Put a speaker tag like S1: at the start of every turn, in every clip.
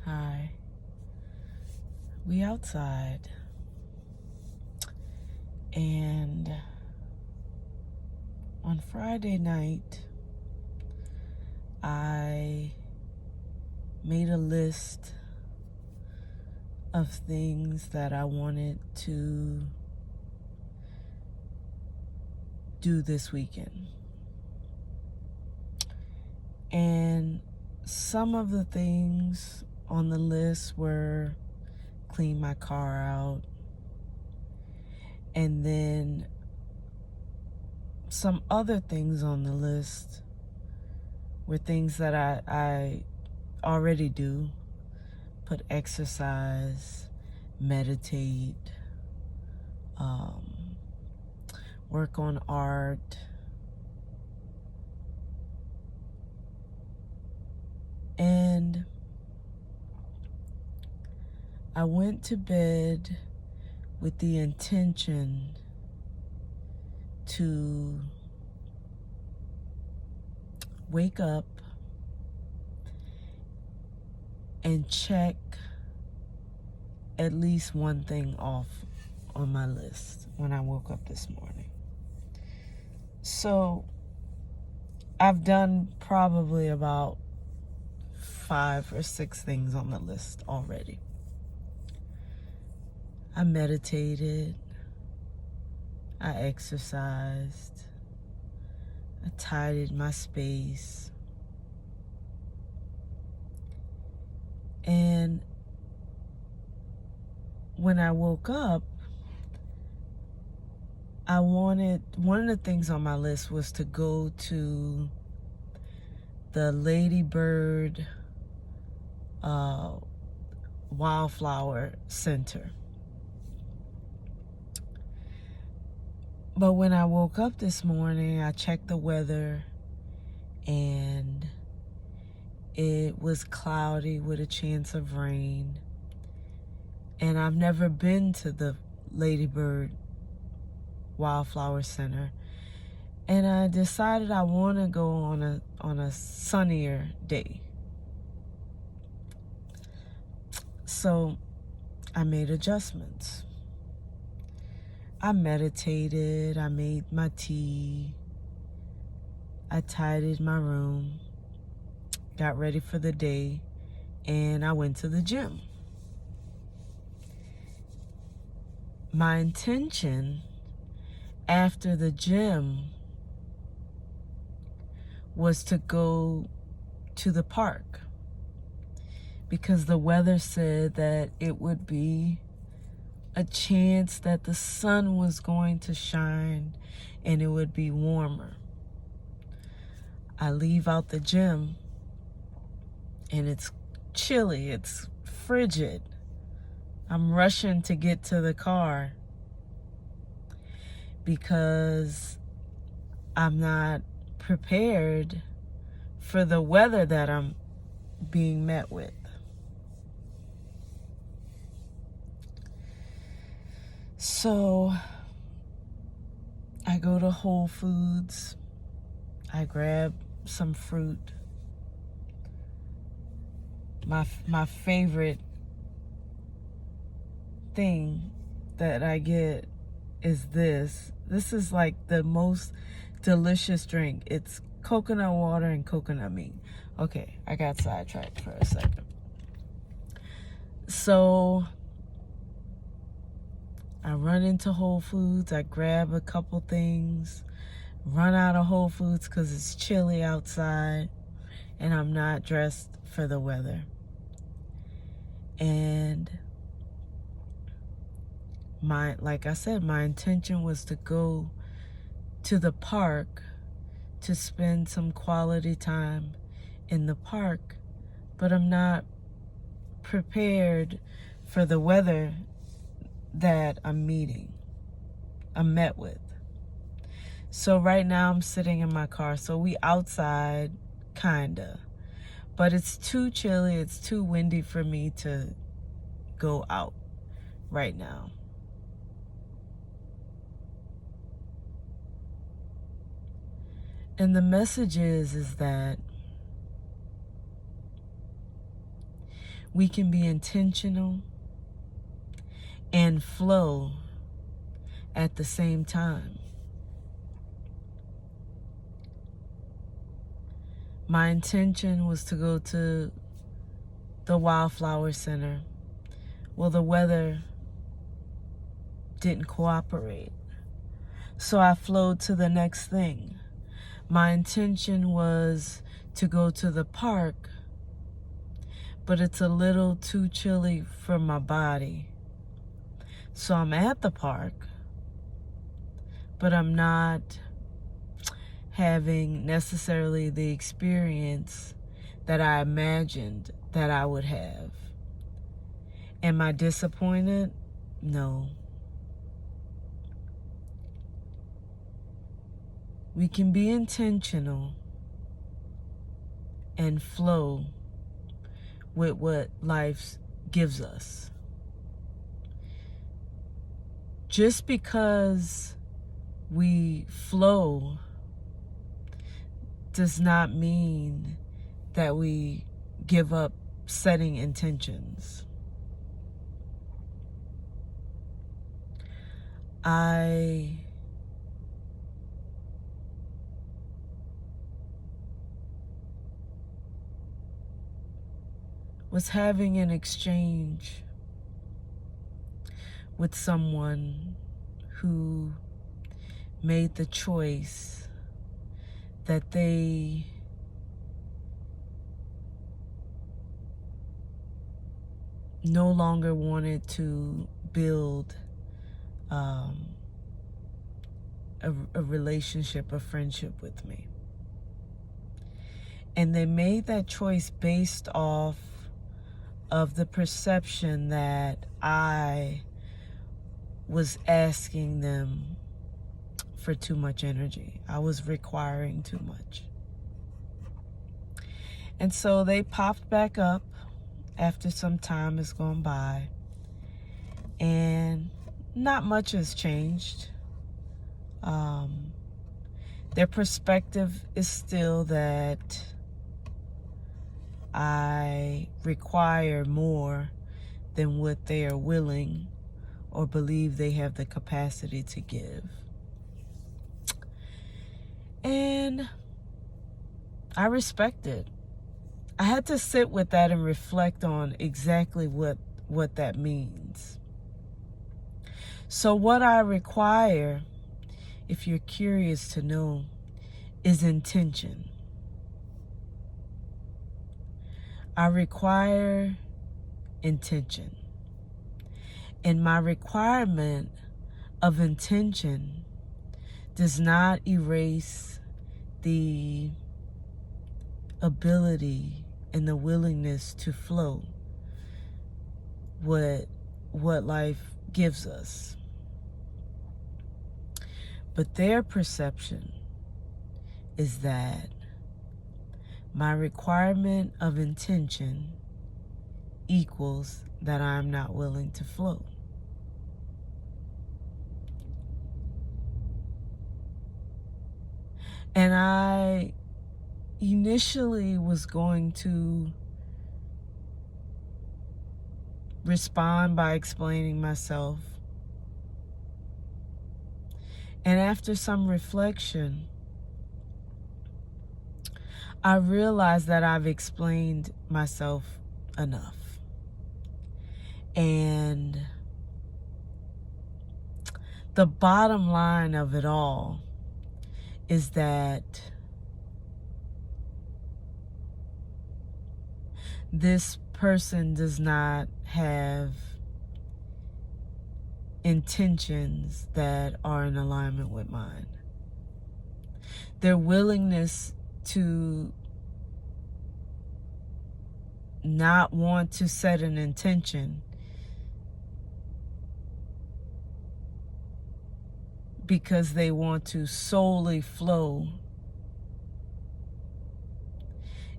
S1: Hi. We outside. And on Friday night, I made a list of things that I wanted to do this weekend. And some of the things on the list were clean my car out, and then some other things on the list were things that I already do. Put exercise, meditate, work on art, and I went to bed with the intention to wake up and check at least one thing off on my list when I woke up this morning. So I've done probably about 5 or 6 things on the list already. I meditated, I exercised, I tidied my space, and when I woke up, one of the things on my list was to go to the Lady Bird Wildflower Center. But when I woke up this morning, I checked the weather, and it was cloudy with a chance of rain. And I've never been to the Lady Bird Wildflower Center, and I decided I want to go on a sunnier day. So I made adjustments. I meditated, I made my tea, I tidied my room, got ready for the day, and I went to the gym. My intention after the gym was to go to the park because the weather said that it would be a chance that the sun was going to shine and it would be warmer. I leave out the gym and it's chilly, it's frigid. I'm rushing to get to the car because I'm not prepared for the weather that I'm being met with. So I go to Whole Foods, I grab some fruit. My favorite thing that I get is this. This is like the most delicious drink. It's coconut water and coconut meat. Okay, I got sidetracked for a second. So I run into Whole Foods, I grab a couple things, run out of Whole Foods because it's chilly outside and I'm not dressed for the weather. And like I said, my intention was to go to the park to spend some quality time in the park, but I'm not prepared for the weather that I'm met with. So right now I'm sitting in my car. So we outside, kinda, but it's too chilly, it's too windy for me to go out right now. And the message is that We can be intentional and flow at the same time. My intention was to go to the Wildflower Center. Well, the weather didn't cooperate. So I flowed to the next thing. My intention was to go to the park, but it's a little too chilly for my body. So I'm at the park, but I'm not having necessarily the experience that I imagined that I would have. Am I disappointed? No. We can be intentional and flow with what life gives us. Just because we flow does not mean that we give up setting intentions. I was having an exchange with someone who made the choice that they no longer wanted to build a relationship, a friendship with me. And they made that choice based off of the perception that I was asking them for too much energy. I was requiring too much. And so they popped back up after some time has gone by, and not much has changed. Their perspective is still that I require more than what they are willing or believe they have the capacity to give. And I respect it. I had to sit with that and reflect on exactly what that means. So what I require, if you're curious to know, is intention. I require intention. And my requirement of intention does not erase the ability and the willingness to flow what life gives us. But their perception is that my requirement of intention equals that I'm not willing to flow. And I initially was going to respond by explaining myself. And after some reflection, I realized that I've explained myself enough. And the bottom line of it all is that this person does not have intentions that are in alignment with mine. Their willingness to not want to set an intention because they want to solely flow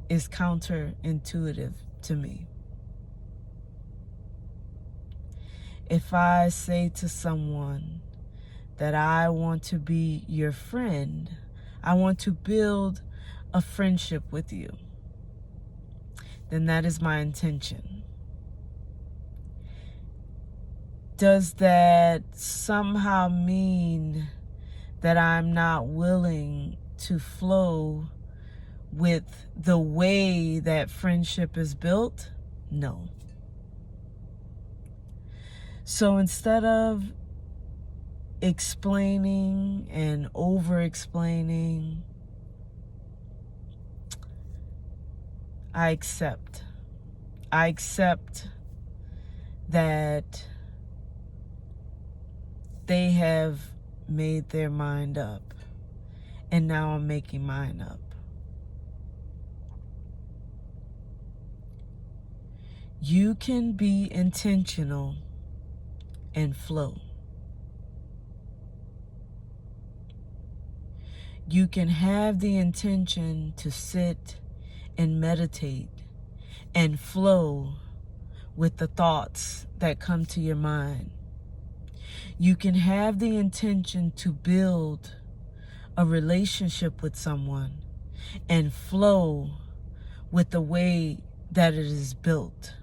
S1: is counterintuitive to me. If I say to someone that I want to be your friend, I want to build a friendship with you, then that is my intention. does that somehow mean that I'm not willing to flow with the way that friendship is built? No. So instead of explaining and over-explaining, I accept. I accept that they have made their mind up, and now I'm making mine up. You can be intentional and flow. You can have the intention to sit and meditate and flow with the thoughts that come to your mind. You can have the intention to build a relationship with someone and flow with the way that it is built.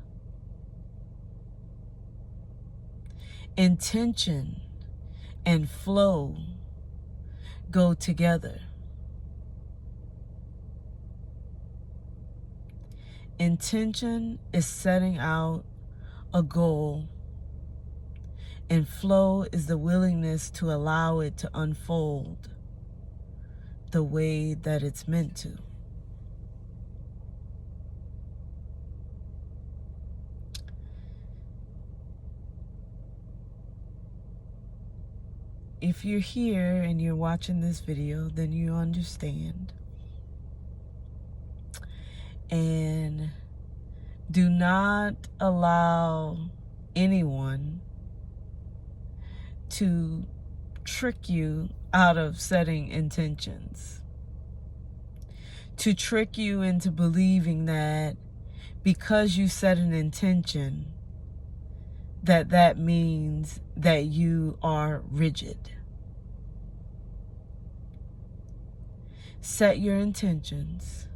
S1: Intention and flow go together. Intention is setting out a goal, and flow is the willingness to allow it to unfold the way that it's meant to. If you're here and you're watching this video, then you understand. And do not allow anyone to trick you out of setting intentions, to trick you into believing that because you set an intention, that means that you are rigid. Set your intentions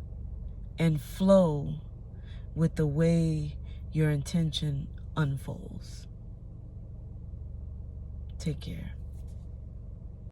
S1: and flow with the way your intention unfolds. Take care.